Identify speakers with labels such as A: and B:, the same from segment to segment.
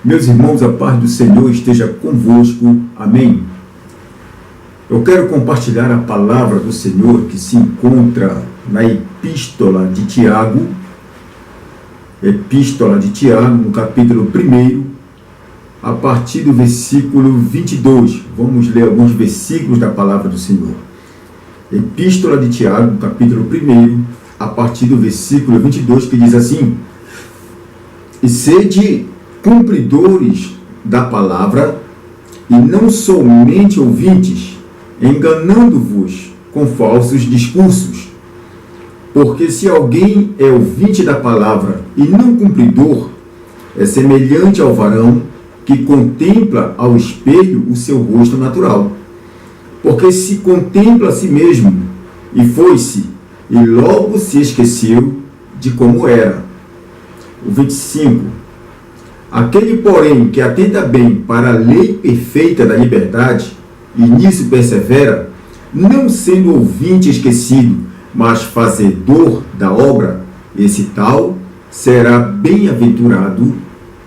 A: Meus irmãos, a paz do Senhor esteja convosco. Amém. Eu quero compartilhar a palavra do Senhor que se encontra na Epístola de Tiago. Epístola de Tiago, no capítulo 1, a partir do versículo 22. Vamos ler alguns versículos da palavra do Senhor. Epístola de Tiago, capítulo 1, a partir do versículo 22, que diz assim: E sede cumpridores da palavra, e não somente ouvintes, enganando-vos com falsos discursos. Porque se alguém é ouvinte da palavra e não cumpridor, é semelhante ao varão que contempla ao espelho o seu rosto natural. Porque se contempla a si mesmo, e foi-se, e logo se esqueceu de como era. O 25. Aquele, porém, que atenta bem para a lei perfeita da liberdade, e nisso persevera, não sendo ouvinte esquecido, mas fazedor da obra, esse tal será bem-aventurado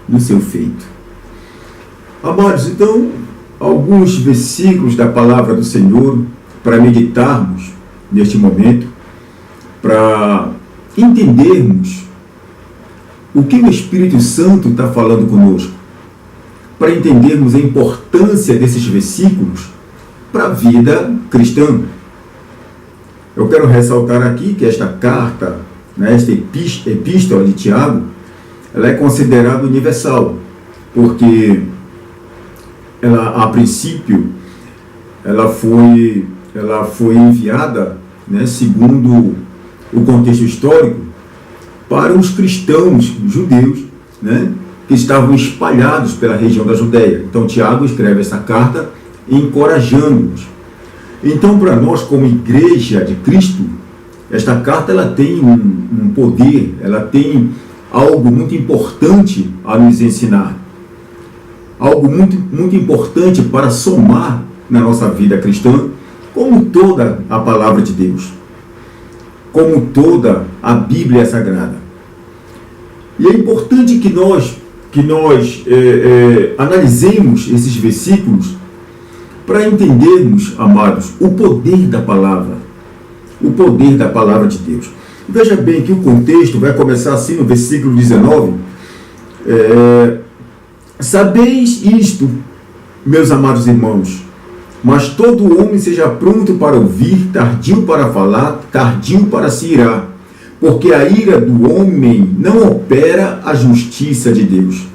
A: no seu feito. Amados, então, alguns versículos da palavra do Senhor para meditarmos neste momento, para entendermos o que o Espírito Santo está falando conosco, para entendermos a importância desses versículos para a vida cristã. Eu quero ressaltar aqui que esta carta, esta epístola de Tiago, ela é considerada universal, porque ela, a princípio, ela foi enviada, segundo o contexto histórico, para os cristãos judeus, que estavam espalhados pela região da Judéia. Então Tiago escreve essa carta encorajando-os. Então, para nós, como igreja de Cristo, esta carta ela tem um poder, ela tem algo muito importante a nos ensinar, algo muito importante para somar na nossa vida cristã, como toda a palavra de Deus, como toda a Bíblia Sagrada. E é importante que nós analisemos esses versículos para entendermos, amados, o poder da palavra de Deus. Veja bem que o contexto vai começar assim no versículo 19. Sabeis isto, meus amados irmãos, mas todo homem seja pronto para ouvir, tardio para falar, tardio para se irar, porque a ira do homem não opera a justiça de Deus.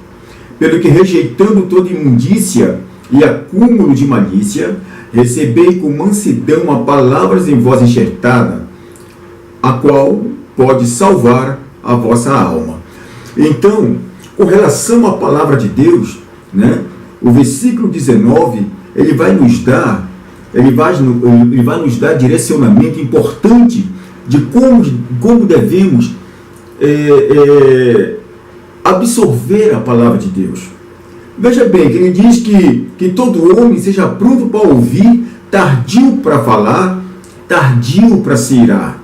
A: Pelo que, rejeitando toda imundícia e acúmulo de malícia, recebei com mansidão a palavras em voz enxertada, a qual pode salvar a vossa alma. Então, com relação à palavra de Deus, o versículo 19, ele vai nos dar direcionamento importante de como devemos absorver a palavra de Deus. Veja bem, que ele diz que todo homem seja pronto para ouvir, tardio para falar, tardio para se irar,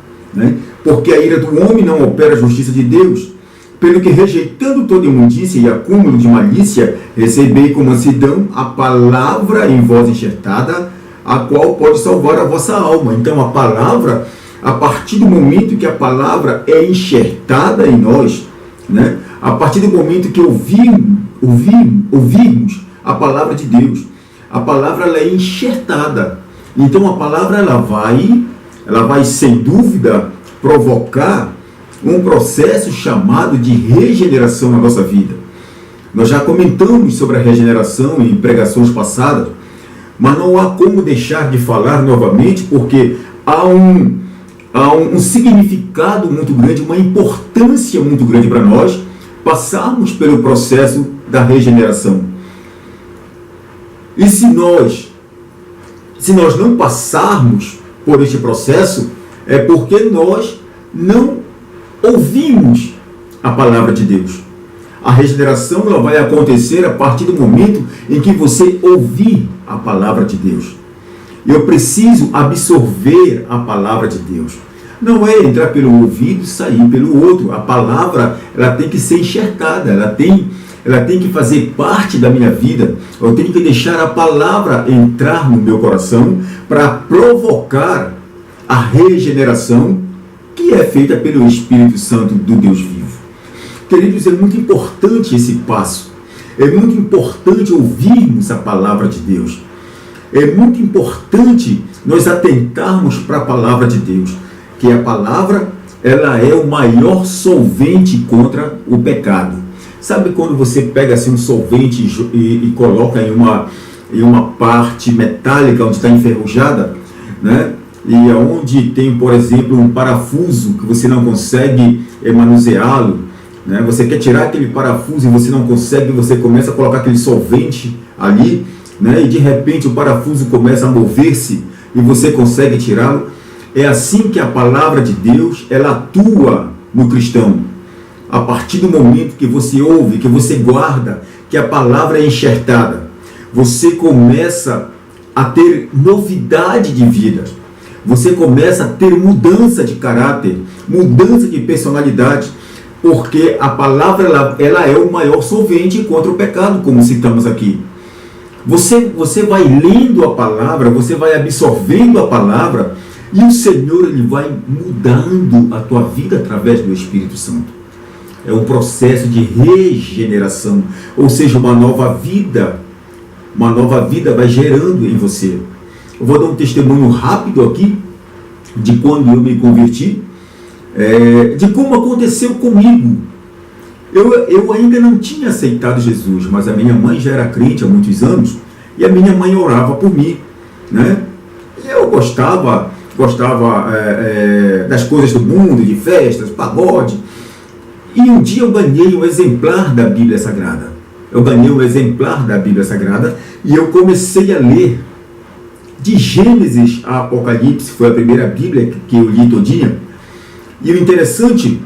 A: porque a ira do homem não opera a justiça de Deus. Pelo que, rejeitando toda imundícia e acúmulo de malícia, recebei com mansidão a palavra em voz enxertada, a qual pode salvar a vossa alma. Então, a palavra, a partir do momento que a palavra é enxertada em nós, a partir do momento que ouvirmos a palavra de Deus, a palavra ela é enxertada. Então, a palavra ela vai sem dúvida provocar um processo chamado de regeneração na nossa vida. Nós já comentamos sobre a regeneração em pregações passadas, mas não há como deixar de falar novamente, porque há um significado muito grande, uma importância muito grande para nós passarmos pelo processo da regeneração. E se nós não passarmos por este processo, é porque nós não ouvimos a palavra de Deus. A regeneração ela vai acontecer a partir do momento em que você ouvir a palavra de Deus. Eu preciso absorver a palavra de Deus. Não é entrar pelo ouvido e sair pelo outro. A palavra ela tem que ser enxertada, ela tem ela tem que fazer parte da minha vida. Eu tenho que deixar a palavra entrar no meu coração para provocar a regeneração que é feita pelo Espírito Santo do Deus vivo. Queridos, é muito importante esse passo. É muito importante ouvirmos a palavra de Deus. É muito importante nós atentarmos para a palavra de Deus, que a palavra, ela é o maior solvente contra o pecado. Sabe quando você pega assim um solvente e coloca em uma parte metálica onde está enferrujada, né? E onde tem, por exemplo, um parafuso que você não consegue manuseá-lo, né? Você quer tirar aquele parafuso e você não consegue, você começa a colocar aquele solvente ali, né? E de repente o parafuso começa a mover-se e você consegue tirá-lo. É assim que a palavra de Deus, ela atua no cristão. A partir do momento que você ouve, que você guarda, que a palavra é enxertada, você começa a ter novidade de vida. Você começa a ter mudança de caráter, mudança de personalidade, porque a palavra ela é o maior solvente contra o pecado, como citamos aqui. Você vai lendo a palavra, você vai absorvendo a palavra, e o Senhor ele vai mudando a tua vida através do Espírito Santo. É um processo de regeneração, ou seja, uma nova vida vai gerando em você. Eu vou dar um testemunho rápido aqui de quando eu me converti, de como aconteceu comigo. Eu ainda não tinha aceitado Jesus, mas a minha mãe já era crente há muitos anos, e a minha mãe orava por mim, né? E eu gostava das coisas do mundo, de festas, pagode. E um dia eu ganhei um exemplar da Bíblia Sagrada. E eu comecei a ler de Gênesis a Apocalipse. Foi a primeira Bíblia que eu li todinha. E o interessante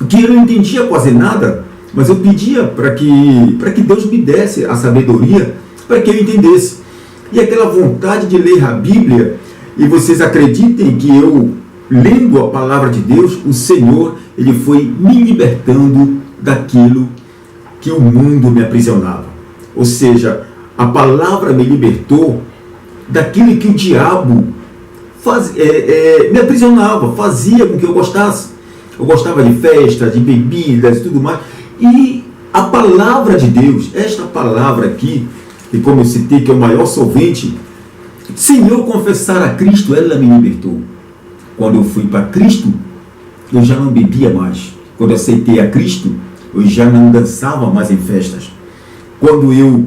A: é que eu não entendia quase nada, mas eu pedia para que Deus me desse a sabedoria para que eu entendesse. E aquela vontade de ler a Bíblia, e vocês acreditem que eu, lendo a palavra de Deus, o Senhor, ele foi me libertando daquilo que o mundo me aprisionava. Ou seja, a palavra me libertou daquilo que o diabo me aprisionava, fazia com que eu gostasse. Eu gostava de festa, de bebidas e tudo mais. E a palavra de Deus, esta palavra aqui, e como eu citei, que é o maior solvente, se eu confessar a Cristo, ela me libertou. Quando eu fui para Cristo, eu já não bebia mais. Quando eu aceitei a Cristo, eu já não dançava mais em festas. Quando eu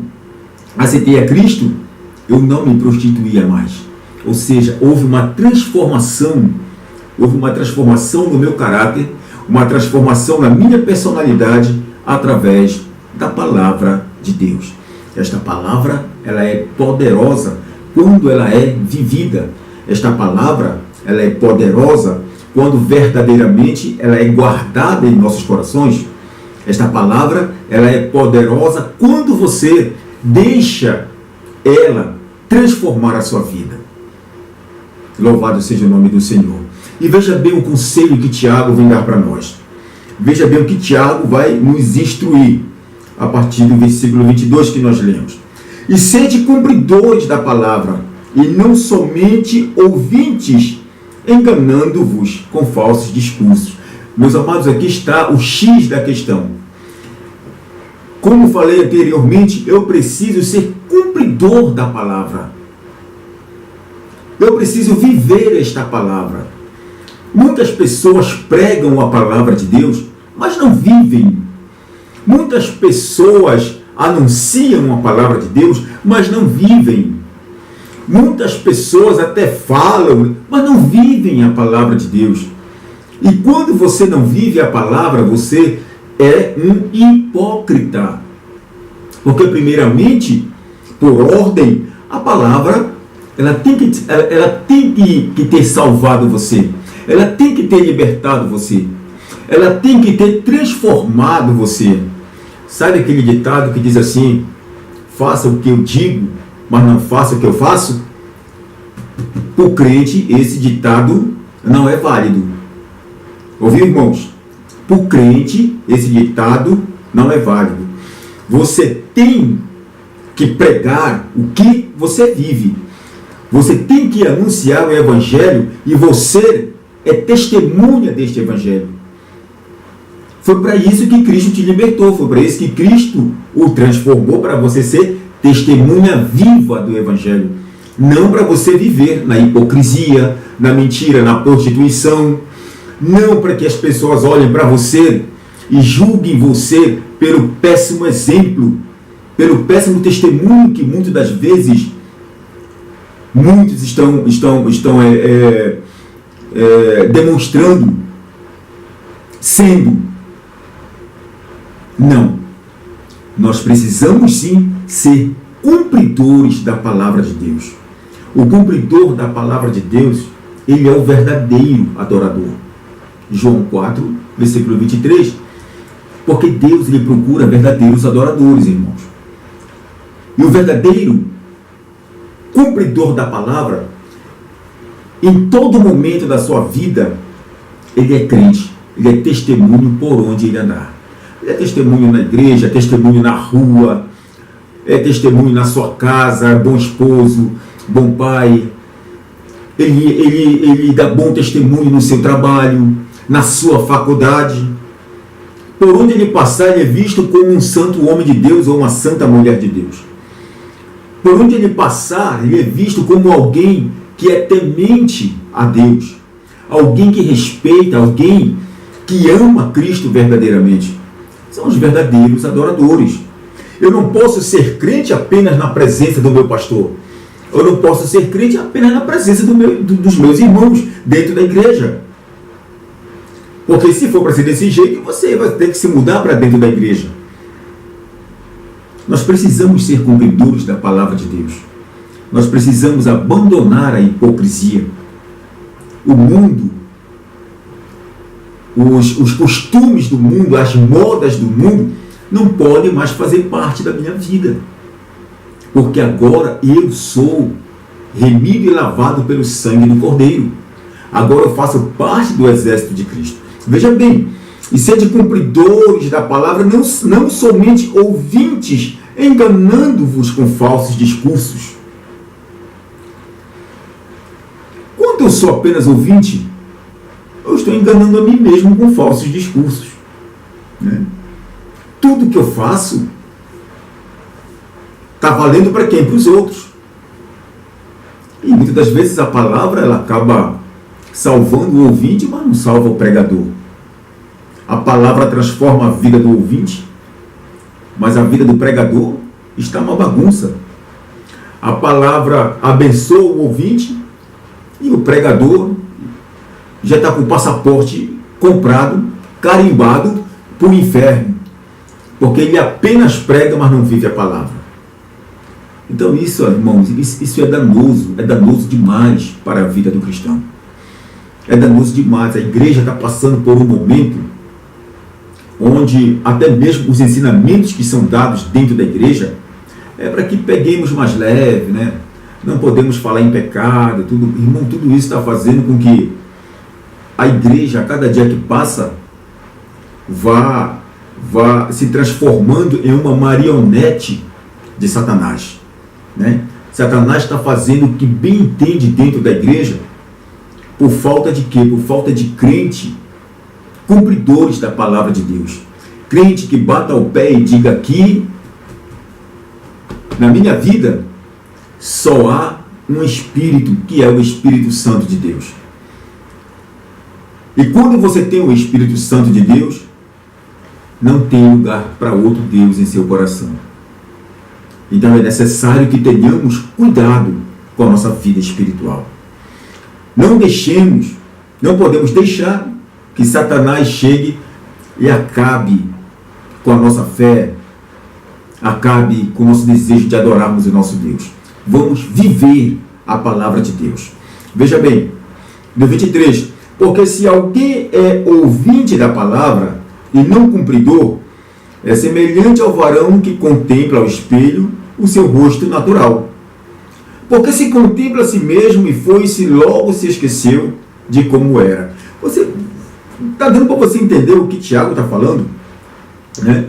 A: aceitei a Cristo, eu não me prostituía mais. Ou seja, houve uma transformação no meu caráter, uma transformação na minha personalidade através da palavra de Deus. Esta palavra, ela é poderosa quando ela é vivida. Esta palavra, ela é poderosa quando verdadeiramente ela é guardada em nossos corações. Esta palavra, ela é poderosa quando você deixa ela transformar a sua vida. Louvado seja o nome do Senhor. E veja bem o conselho que Tiago vem dar para nós. Veja bem o que Tiago vai nos instruir a partir do versículo 22 que nós lemos. E sede cumpridores da palavra, e não somente ouvintes, enganando-vos com falsos discursos. Meus amados, aqui está o X da questão. Como falei anteriormente, eu preciso ser cumpridor da palavra. Eu preciso viver esta palavra. Muitas pessoas pregam a palavra de Deus, mas não vivem. Muitas pessoas anunciam a palavra de Deus, mas não vivem. Muitas pessoas até falam, mas não vivem a palavra de Deus. E quando você não vive a palavra, você é um hipócrita. Porque primeiramente, por ordem, a palavra ela tem que ter salvado você. Ela tem que ter libertado você. Ela tem que ter transformado você. Sabe aquele ditado que diz assim: faça o que eu digo, mas não faça o que eu faço? Para o crente, esse ditado não é válido. Ouviu, irmãos? Para o crente, esse ditado não é válido. Você tem que pregar o que você vive. Você tem que anunciar o Evangelho e você é testemunha deste Evangelho. Foi para isso que Cristo te libertou, foi para isso que Cristo o transformou, para você ser testemunha viva do Evangelho. Não para você viver na hipocrisia, na mentira, na prostituição. Não para que as pessoas olhem para você e julguem você pelo péssimo exemplo, pelo péssimo testemunho que muitas das vezes muitos estão demonstrando, sendo. Não. Nós precisamos sim ser cumpridores da palavra de Deus. O cumpridor da palavra de Deus, ele é o verdadeiro adorador. João 4, versículo 23. Porque Deus, ele procura verdadeiros adoradores, irmãos. E o verdadeiro cumpridor da palavra, em todo momento da sua vida, ele é crente, ele é testemunho por onde ele andar. Ele é testemunho na igreja, é testemunho na rua, é testemunho na sua casa, é bom esposo, bom pai. Ele dá bom testemunho no seu trabalho, na sua faculdade. Por onde ele passar, ele é visto como um santo homem de Deus ou uma santa mulher de Deus. Por onde ele passar, ele é visto como alguém que é temente a Deus. Alguém que respeita, alguém que ama Cristo verdadeiramente. São os verdadeiros adoradores. Eu não posso ser crente apenas na presença do meu pastor. Eu não posso ser crente apenas na presença dos meus irmãos dentro da igreja. Porque se for para ser desse jeito, você vai ter que se mudar para dentro da igreja. Nós precisamos ser cumpridores da palavra de Deus. Nós precisamos abandonar a hipocrisia. O mundo, os costumes do mundo, as modas do mundo, não podem mais fazer parte da minha vida. Porque agora eu sou remido e lavado pelo sangue do Cordeiro. Agora eu faço parte do exército de Cristo. Veja bem, e sede cumpridores da palavra, não somente ouvintes, enganando-vos com falsos discursos. Quando eu sou apenas ouvinte, eu estou enganando a mim mesmo com falsos discursos. Né? Tudo que eu faço está valendo para quem? Para os outros. E muitas das vezes a palavra ela acaba salvando o ouvinte, mas não salva o pregador. A palavra transforma a vida do ouvinte, mas a vida do pregador está uma bagunça. A palavra abençoa o ouvinte e o pregador já está com o passaporte comprado, carimbado para o inferno, porque ele apenas prega, mas não vive a palavra. Então isso, irmãos, isso é danoso demais para a vida do cristão. É danoso demais. A igreja está passando por um momento onde até mesmo os ensinamentos que são dados dentro da igreja é para que peguemos mais leve, né? Não podemos falar em pecado, tudo. Irmão, tudo isso está fazendo com que a igreja, a cada dia que passa, vá se transformando em uma marionete de Satanás. Né? Satanás está fazendo o que bem entende dentro da igreja, por falta de quê? Por falta de crente, cumpridores da palavra de Deus. Crente que bata o pé e diga aqui, na minha vida, só há um Espírito, que é o Espírito Santo de Deus. E quando você tem o Espírito Santo de Deus, não tem lugar para outro Deus em seu coração. Então é necessário que tenhamos cuidado com a nossa vida espiritual. Não podemos deixar que Satanás chegue e acabe com a nossa fé, acabe com o nosso desejo de adorarmos o nosso Deus. Vamos viver a palavra de Deus. Veja bem, no 23, porque se alguém é ouvinte da palavra e não cumpridor, é semelhante ao varão que contempla ao espelho o seu rosto natural. Porque se contempla a si mesmo e foi-se, logo se esqueceu de como era. Você está dando para você entender o que Tiago está falando? Né?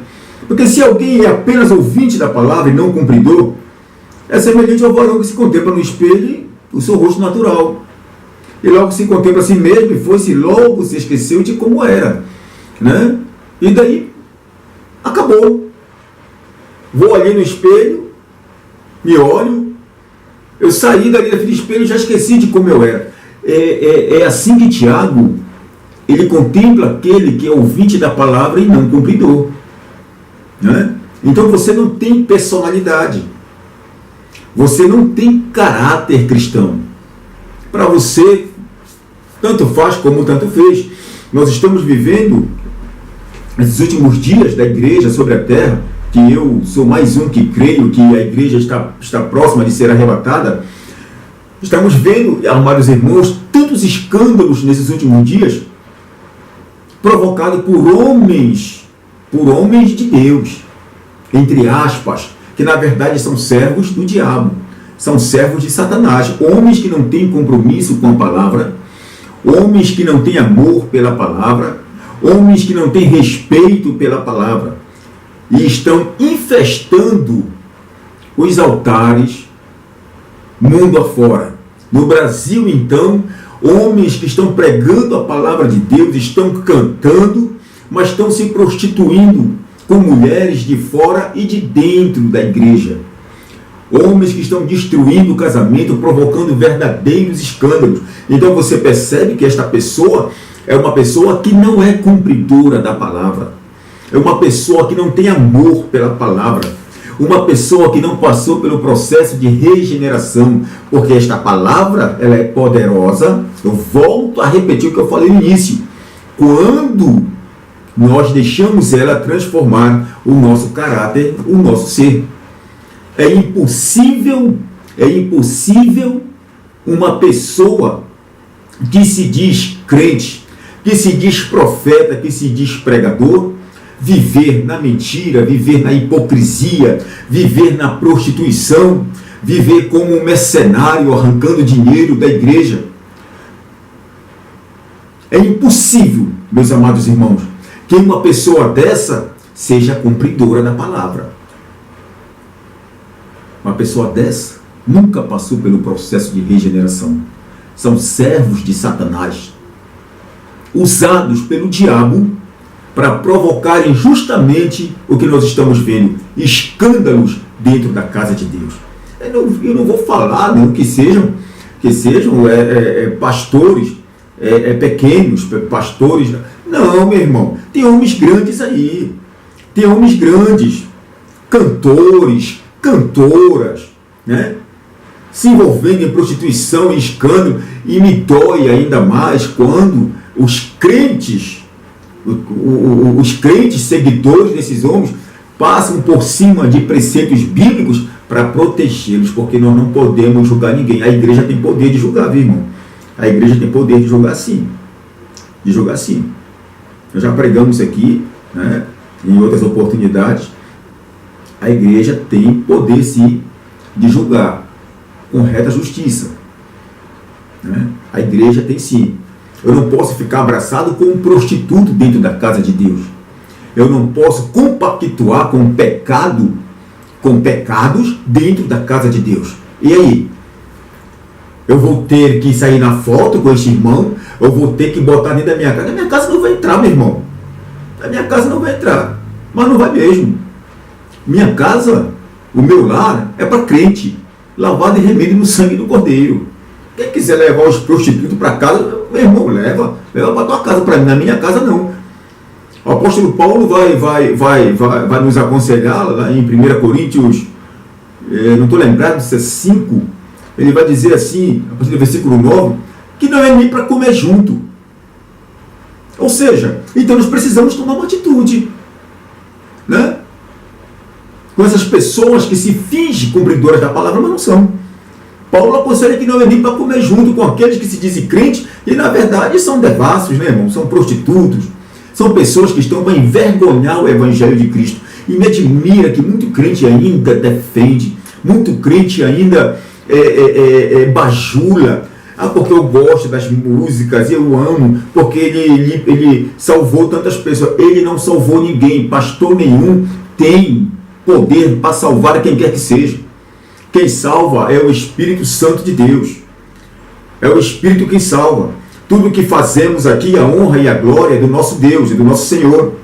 A: Porque se alguém é apenas ouvinte da palavra e não cumpridor, é semelhante ao varão que se contempla no espelho o seu rosto natural. E logo se contempla a si mesmo e foi-se, logo se esqueceu de como era. Né? E daí, acabou. Vou ali no espelho, me olho, eu saí dali daquele espelho e já esqueci de como eu era. É assim que Tiago, ele contempla aquele que é ouvinte da palavra e não cumpridor. Né? Então você não tem personalidade. Você não tem caráter cristão. Para você, tanto faz como tanto fez. Nós estamos vivendo esses últimos dias da igreja sobre a terra, que eu sou mais um que creio que a igreja está próxima de ser arrebatada. Estamos vendo, amados irmãos, tantos escândalos nesses últimos dias, provocados por homens de Deus, entre aspas, que na verdade são servos do diabo, são servos de Satanás, homens que não têm compromisso com a palavra, homens que não têm amor pela palavra, homens que não têm respeito pela palavra, e estão infestando os altares mundo afora. No Brasil, então, homens que estão pregando a palavra de Deus, estão cantando, mas estão se prostituindo com mulheres de fora e de dentro da igreja. Homens que estão destruindo o casamento, provocando verdadeiros escândalos. Então você percebe que esta pessoa é uma pessoa que não é cumpridora da palavra. É uma pessoa que não tem amor pela palavra. Uma pessoa que não passou pelo processo de regeneração. Porque esta palavra, ela é poderosa. Eu volto a repetir o que eu falei no início. Quando nós deixamos ela transformar o nosso caráter, o nosso ser. É impossível uma pessoa que se diz crente, que se diz profeta, que se diz pregador, viver na mentira, viver na hipocrisia, viver na prostituição, viver como um mercenário arrancando dinheiro da igreja. É impossível, meus amados irmãos, que uma pessoa dessa seja cumpridora da palavra. Uma pessoa dessa nunca passou pelo processo de regeneração. São servos de Satanás, usados pelo diabo para provocarem justamente o que nós estamos vendo, escândalos dentro da casa de Deus. Eu não vou falar não, que sejam pastores pequenos, pastores. Não, meu irmão, tem homens grandes aí, tem homens grandes, cantores, cantoras, né? Se envolvendo em prostituição e escândalo, e me dói ainda mais quando os crentes seguidores desses homens passam por cima de preceitos bíblicos para protegê-los, porque nós não podemos julgar ninguém. A igreja tem poder de julgar, viu, irmão? A igreja tem poder de julgar sim. De julgar sim. Nós já pregamos aqui, né, em outras oportunidades. A igreja tem poder sim de julgar com reta justiça. Né? A igreja tem sim. Eu não posso ficar abraçado com um prostituto dentro da casa de Deus. Eu não posso compactuar com pecado, com pecados dentro da casa de Deus. E aí? Eu vou ter que sair na foto com este irmão? Eu vou ter que botar dentro da minha casa? Na minha casa não vai entrar, meu irmão. Na minha casa não vai entrar. Mas não vai mesmo. Minha casa, o meu lar, é para crente, lavado em remédio no sangue do Cordeiro. Quem quiser levar os prostitutos para casa, meu irmão, leva para tua casa. Para mim, na minha casa não. O apóstolo Paulo vai nos aconselhar lá em 1 Coríntios, não estou lembrado se é 5, ele vai dizer assim, a partir do versículo 9, que não é nem para comer junto. Ou seja, então nós precisamos tomar uma atitude, né? Com essas pessoas que se fingem cumpridoras da palavra, mas não são. Paulo aconselha que não é nem para comer junto com aqueles que se dizem crentes e na verdade são devassos, né, irmão? São prostitutos, são pessoas que estão para envergonhar o Evangelho de Cristo. E me admira que muito crente ainda defende, muito crente ainda bajula. Porque eu gosto das músicas, eu amo, porque ele salvou tantas pessoas. Ele não salvou ninguém, pastor nenhum tem poder para salvar quem quer que seja. Quem salva é o Espírito Santo de Deus. É o Espírito que salva. Tudo que fazemos aqui, a honra e a glória é do nosso Deus e do nosso Senhor.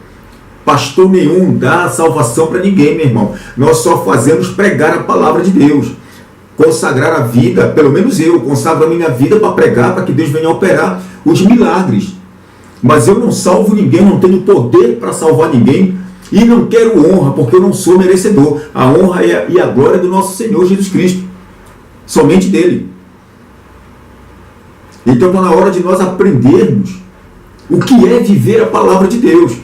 A: Pastor nenhum dá salvação para ninguém, meu irmão. Nós só fazemos pregar a palavra de Deus. Consagrar a vida, pelo menos eu, consagro a minha vida para pregar, para que Deus venha operar os milagres. Mas eu não salvo ninguém, não tenho poder para salvar ninguém. E não quero honra, porque eu não sou merecedor. A honra e a glória é do nosso Senhor Jesus Cristo. Somente dele. Então está na hora de nós aprendermos o que é viver a palavra de Deus.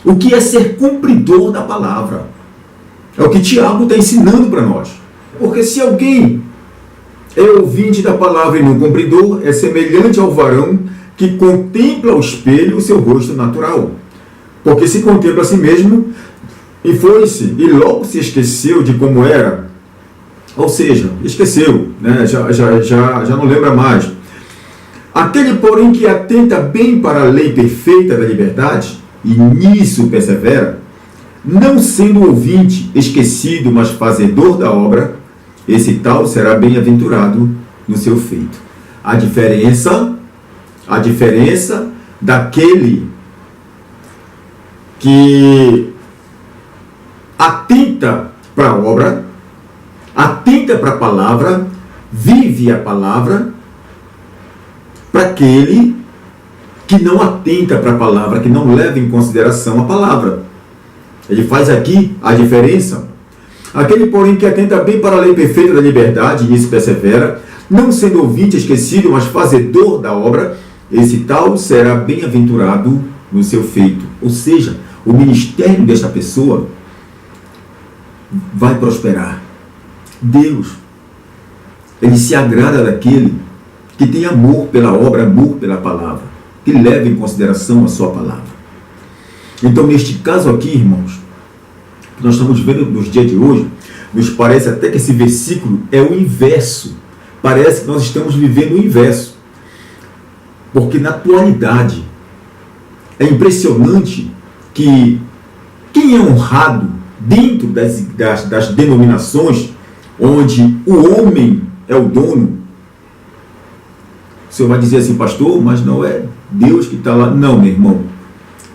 A: O que é ser cumpridor da palavra. É o que Tiago está ensinando para nós. Porque se alguém é ouvinte da palavra e não cumpridor, é semelhante ao varão que contempla ao espelho o seu rosto natural. Porque se contempla a si mesmo e foi-se, e logo se esqueceu de como era. Ou seja, esqueceu, né? já não lembra mais. Aquele, porém, que atenta bem para a lei perfeita da liberdade, e nisso persevera, não sendo ouvinte esquecido, mas fazedor da obra, esse tal será bem-aventurado no seu feito. A diferença daquele que atenta para a obra, atenta para a palavra, vive a palavra, para aquele que não atenta para a palavra, que não leva em consideração a palavra. Ele faz aqui a diferença. Aquele, porém, que atenta bem para a lei perfeita da liberdade, e nisso persevera, não sendo ouvinte esquecido, mas fazedor da obra, esse tal será bem-aventurado no seu feito. Ou seja, o ministério desta pessoa vai prosperar. Deus, ele se agrada daquele que tem amor pela obra, amor pela palavra, que leva em consideração a sua palavra. Então, neste caso aqui, irmãos, que nós estamos vendo nos dias de hoje, nos parece até que esse versículo é o inverso. Parece que nós estamos vivendo o inverso. Porque na atualidade, é impressionante que quem é honrado dentro das denominações onde o homem é o dono, o senhor vai dizer assim, pastor, mas não é Deus que está lá. Não, meu irmão.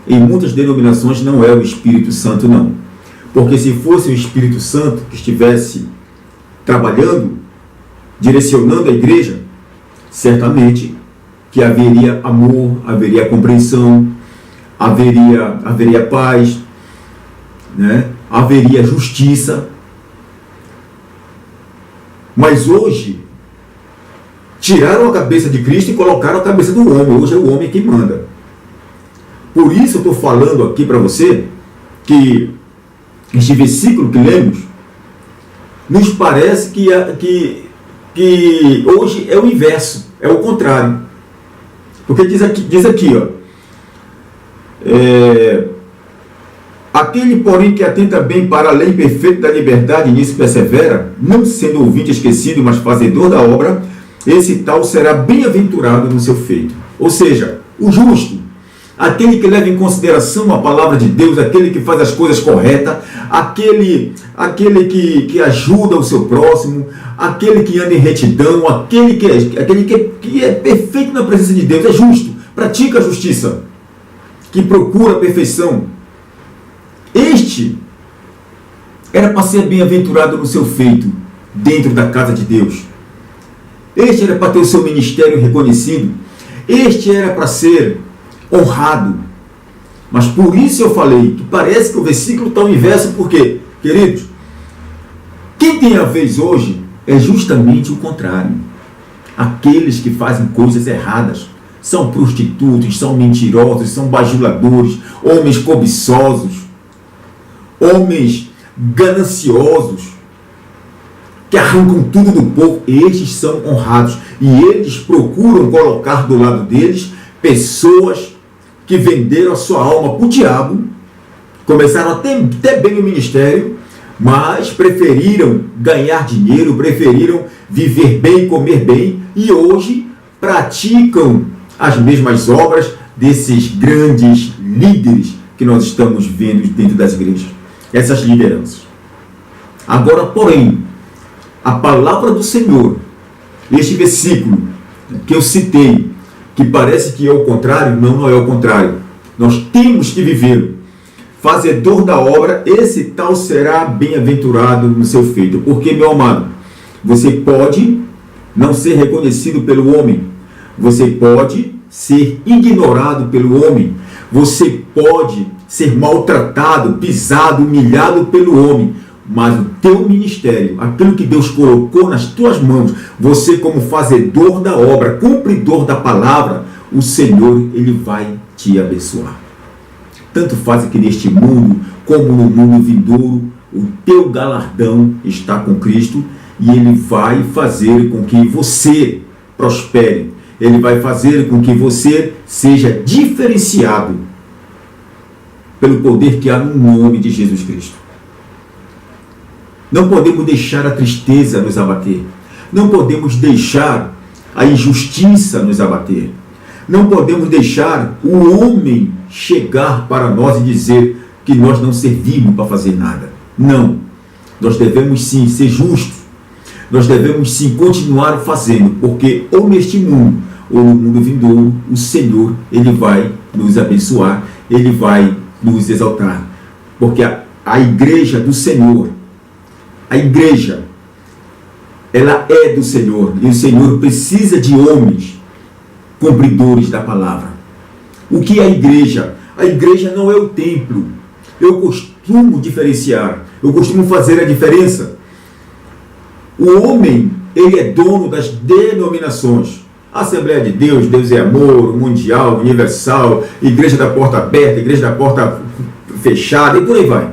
A: Em muitas denominações não é o Espírito Santo, não. Porque se fosse o Espírito Santo que estivesse trabalhando, direcionando a igreja, certamente que haveria amor, haveria compreensão, haveria paz, né? Haveria justiça. Mas hoje, tiraram a cabeça de Cristo e colocaram a cabeça do homem. Hoje é o homem que manda. Por isso eu estou falando aqui para você que este versículo que lemos nos parece que hoje é o inverso, é o contrário. Porque diz aqui, ó, aquele, porém, que atenta bem para a lei perfeita da liberdade e nisso persevera, não sendo ouvinte esquecido, mas fazedor da obra, esse tal será bem-aventurado no seu feito. Ou seja, o justo, aquele que leva em consideração a palavra de Deus, aquele que faz as coisas corretas, aquele que ajuda o seu próximo, aquele que anda em retidão, aquele que é perfeito na presença de Deus, é justo, pratica a justiça, que procura a perfeição. Este era para ser bem-aventurado no seu feito, dentro da casa de Deus. Este era para ter o seu ministério reconhecido. Este era para ser honrado. Mas por isso eu falei que parece que o versículo está ao inverso, porque, queridos, quem tem a vez hoje é justamente o contrário. Aqueles que fazem coisas erradas são prostitutos, são mentirosos, são bajuladores, homens cobiçosos, homens gananciosos, que arrancam tudo do povo. Estes são honrados e eles procuram colocar do lado deles pessoas que venderam a sua alma para o diabo, começaram até bem o ministério, mas preferiram ganhar dinheiro, preferiram viver bem, comer bem, e hoje praticam as mesmas obras desses grandes líderes que nós estamos vendo dentro das igrejas. essas lideranças. Agora, porém, a palavra do Senhor, este versículo que eu citei, que parece que é o contrário, não é o contrário. Nós temos que viver. Fazedor da obra, esse tal será bem-aventurado no seu feito. Porque, meu amado, você pode não ser reconhecido pelo homem. Você pode ser ignorado pelo homem. Você pode ser maltratado, pisado, humilhado pelo homem. Mas o teu ministério, aquilo que Deus colocou nas tuas mãos, você como fazedor da obra, cumpridor da palavra, o Senhor, Ele vai te abençoar. Tanto faz que neste mundo, como no mundo vindouro, o teu galardão está com Cristo e Ele vai fazer com que você prospere. Ele vai fazer com que você seja diferenciado pelo poder que há no nome de Jesus Cristo. Não podemos deixar a tristeza nos abater. Não podemos deixar a injustiça nos abater. Não podemos deixar o homem chegar para nós e dizer que nós não servimos para fazer nada. Não. Nós devemos sim ser justos. Nós devemos sim continuar fazendo, porque ou neste mundo, ou no mundo vindouro, o Senhor, Ele vai nos abençoar, Ele vai nos exaltar. Porque a igreja do Senhor, a igreja, ela é do Senhor, e o Senhor precisa de homens cumpridores da palavra. O que é a igreja? A igreja não é o templo. Eu costumo diferenciar, eu costumo fazer a diferença. O homem, ele é dono das denominações. Assembleia de Deus, Deus é Amor, Mundial, Universal, Igreja da Porta Aberta, Igreja da Porta Fechada, e por aí vai.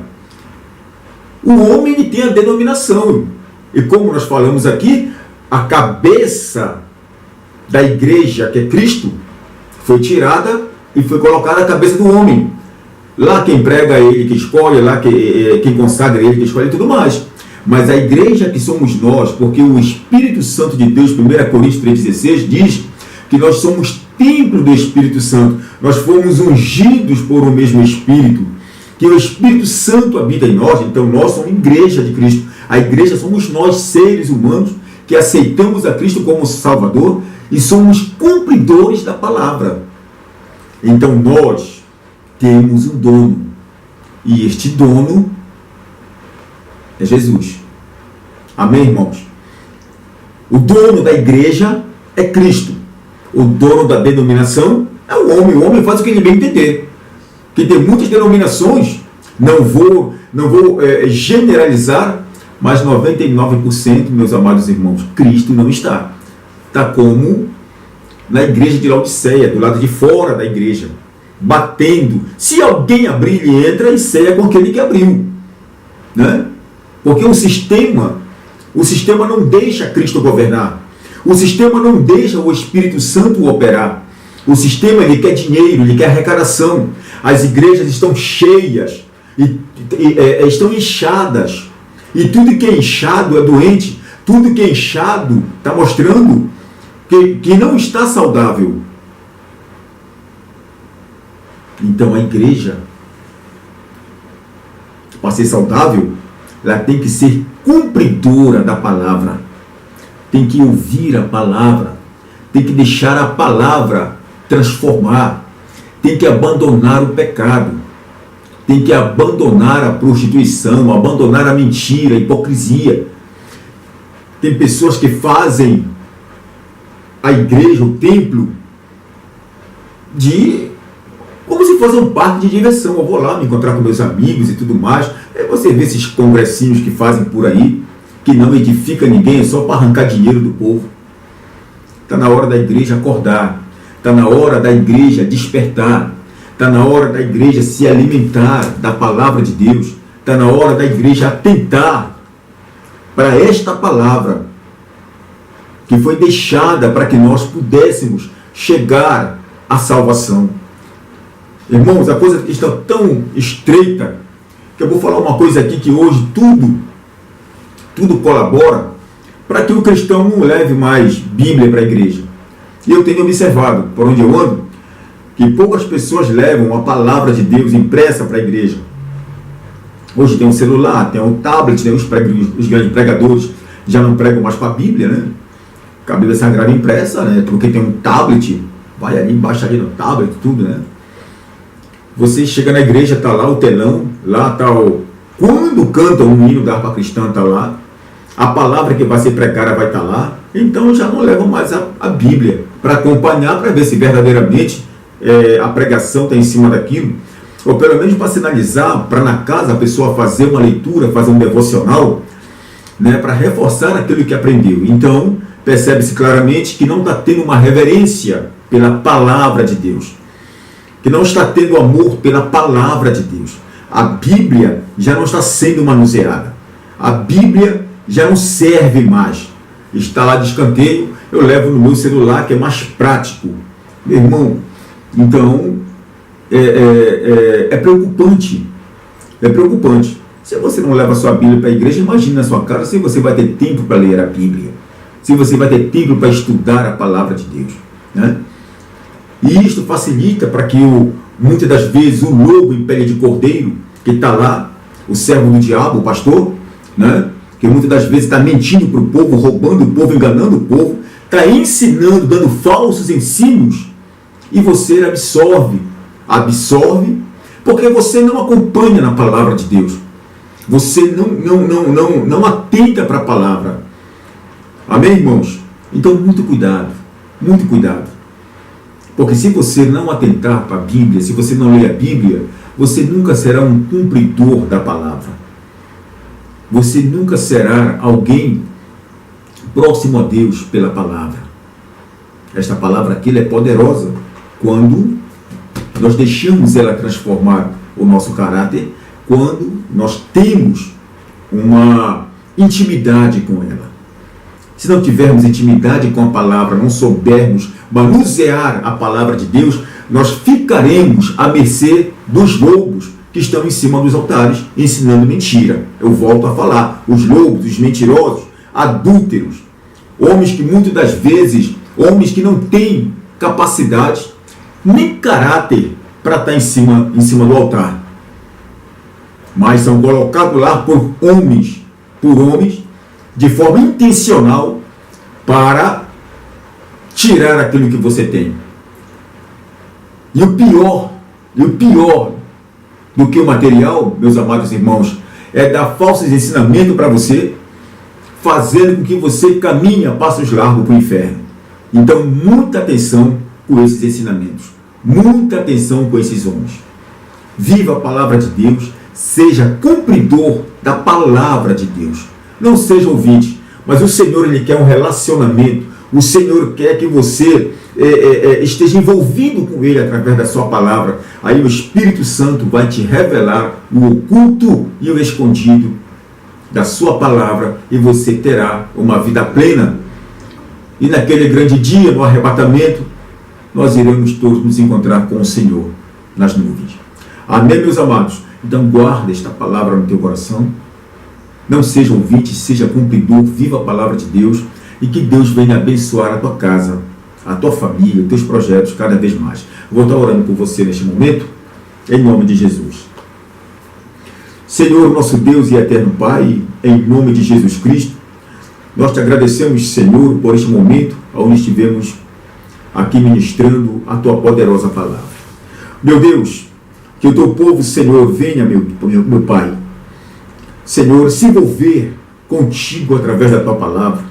A: O homem, ele tem a denominação. E como nós falamos aqui, a cabeça da igreja, que é Cristo, foi tirada e foi colocada a cabeça do homem. Lá quem prega é ele que escolhe, lá quem consagra é ele que escolhe e tudo mais. Mas a igreja que somos nós, porque o Espírito Santo de Deus, 1 Coríntios 3,16, diz que nós somos templo do Espírito Santo. Nós fomos ungidos por o mesmo Espírito. Que o Espírito Santo habita em nós, então nós somos igreja de Cristo. A igreja somos nós, seres humanos, que aceitamos a Cristo como Salvador e somos cumpridores da palavra. Então nós temos um dono, e este dono é Jesus. Amém, irmãos? O dono da igreja é Cristo. O dono da denominação é o homem faz o que ele bem entender. Que tem muitas denominações, não vou generalizar, mas 99%, meus amados irmãos, Cristo não está. Está como na igreja de Laodiceia, do lado de fora da igreja, batendo. Se alguém abrir, ele entra e ceia com aquele que abriu. Né? Porque o sistema não deixa Cristo governar. O sistema não deixa o Espírito Santo operar. O sistema, ele quer dinheiro, ele quer arrecadação. As igrejas estão cheias, estão inchadas. E tudo que é inchado é doente. Tudo que é inchado está mostrando que não está saudável. Então a igreja, para ser saudável, ela tem que ser cumpridora da palavra. Tem que ouvir a palavra. Tem que deixar a palavra transformar. Tem que abandonar o pecado. Tem que abandonar a prostituição, abandonar a mentira, a hipocrisia. Tem pessoas que fazem a igreja, o templo, como se fosse um parque de diversão. Eu vou lá me encontrar com meus amigos e tudo mais. Aí você vê esses congressinhos que fazem por aí, que não edifica ninguém, é só para arrancar dinheiro do povo. Está na hora da igreja acordar. Está na hora da igreja despertar. Está na hora da igreja se alimentar da palavra de Deus. Está na hora da igreja atentar para esta palavra que foi deixada para que nós pudéssemos chegar à salvação. Irmãos, a coisa está tão estreita que eu vou falar uma coisa aqui que hoje tudo colabora para que o cristão não leve mais Bíblia para a igreja. E eu tenho observado, por onde eu ando, que poucas pessoas levam a palavra de Deus impressa para a igreja. Hoje tem um celular, tem um tablet, né? Os grandes pregadores já não pregam mais com a Bíblia, né? Com a Bíblia Sagrada impressa, né? Porque tem um tablet, vai ali, baixa ali no tablet, tudo, né? Você chega na igreja, tá lá o telão, lá tá o... Quando canta um hino da harpa cristã, tá lá. A palavra que vai ser pregada vai estar lá. Então já não levam mais a Bíblia para acompanhar, para ver se verdadeiramente a pregação está em cima daquilo. Ou pelo menos para sinalizar, para na casa a pessoa fazer uma leitura, fazer um devocional, né, para reforçar aquilo que aprendeu. Então, percebe-se claramente que não está tendo uma reverência pela palavra de Deus. Que não está tendo amor pela palavra de Deus. A Bíblia já não está sendo manuseada. A Bíblia já não serve mais. Está lá de escanteio, eu levo no meu celular, que é mais prático. Meu irmão, então, é preocupante. É preocupante. Se você não leva a sua Bíblia para a igreja, imagine na sua casa se você vai ter tempo para ler a Bíblia. Se você vai ter tempo para estudar a palavra de Deus. Né? E isto facilita para que, muitas das vezes, o lobo em pele de cordeiro, que está lá, o servo do diabo, o pastor, né? Que muitas das vezes está mentindo para o povo, roubando o povo, enganando o povo, está ensinando, dando falsos ensinos, e você absorve, porque você não acompanha na palavra de Deus. Você não atenta para a palavra. Amém, irmãos? Então, muito cuidado, muito cuidado. Porque se você não atentar para a Bíblia, se você não ler a Bíblia, você nunca será um cumpridor da palavra. Você nunca será alguém próximo a Deus pela palavra. Esta palavra aqui é poderosa quando nós deixamos ela transformar o nosso caráter, quando nós temos uma intimidade com ela. Se não tivermos intimidade com a palavra, não soubermos manusear a palavra de Deus, nós ficaremos à mercê dos lobos que estão em cima dos altares ensinando mentira. Eu volto a falar, os lobos, os mentirosos, adúlteros, homens que muitas das vezes, homens que não têm capacidade, nem caráter para estar em cima do altar. Mas são colocados lá por homens, de forma intencional, para tirar aquilo que você tem. E o pior do que o material, meus amados irmãos, é dar falsos ensinamentos para você, fazendo com que você caminhe a passos largos para o inferno. Então, muita atenção com esses ensinamentos. Muita atenção com esses homens. Viva a palavra de Deus, seja cumpridor da palavra de Deus. Não seja ouvinte, mas o Senhor, Ele quer um relacionamento. O Senhor quer que você esteja envolvido com Ele através da sua palavra. Aí o Espírito Santo vai te revelar o oculto e o escondido da sua palavra, e você terá uma vida plena. E naquele grande dia, no arrebatamento, nós iremos todos nos encontrar com o Senhor nas nuvens. Amém, meus amados? Então guarda esta palavra no teu coração. Não seja ouvinte, seja cumpridor, viva a palavra de Deus, e que Deus venha abençoar a tua casa, a tua família, os teus projetos cada vez mais. Vou estar orando por você neste momento, em nome de Jesus. Senhor, nosso Deus e eterno Pai, em nome de Jesus Cristo, nós te agradecemos, Senhor, por este momento, onde estivemos aqui ministrando a tua poderosa palavra. Meu Deus, que o teu povo, Senhor, venha, meu Pai, Senhor, se envolver contigo através da tua palavra.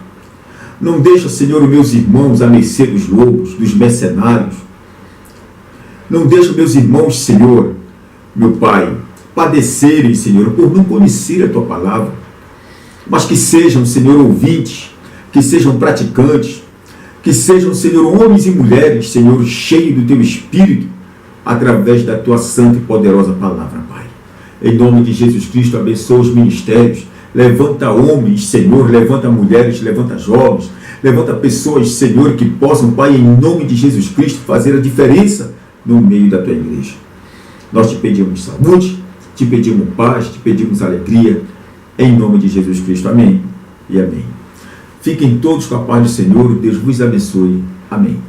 A: Não deixa, Senhor, os meus irmãos à mercê dos lobos, dos mercenários. Não deixa meus irmãos, Senhor, meu Pai, padecerem, Senhor, por não conhecer a tua palavra, mas que sejam, Senhor, ouvintes, que sejam praticantes, que sejam, Senhor, homens e mulheres, Senhor, cheios do teu Espírito, através da tua santa e poderosa palavra, Pai. Em nome de Jesus Cristo, abençoa os ministérios. Levanta homens, Senhor, levanta mulheres, levanta jovens, levanta pessoas, Senhor, que possam, Pai, em nome de Jesus Cristo, fazer a diferença no meio da tua igreja. Nós te pedimos saúde, te pedimos paz, te pedimos alegria, em nome de Jesus Cristo. Amém e amém. Fiquem todos com a paz do Senhor, Deus vos abençoe. Amém.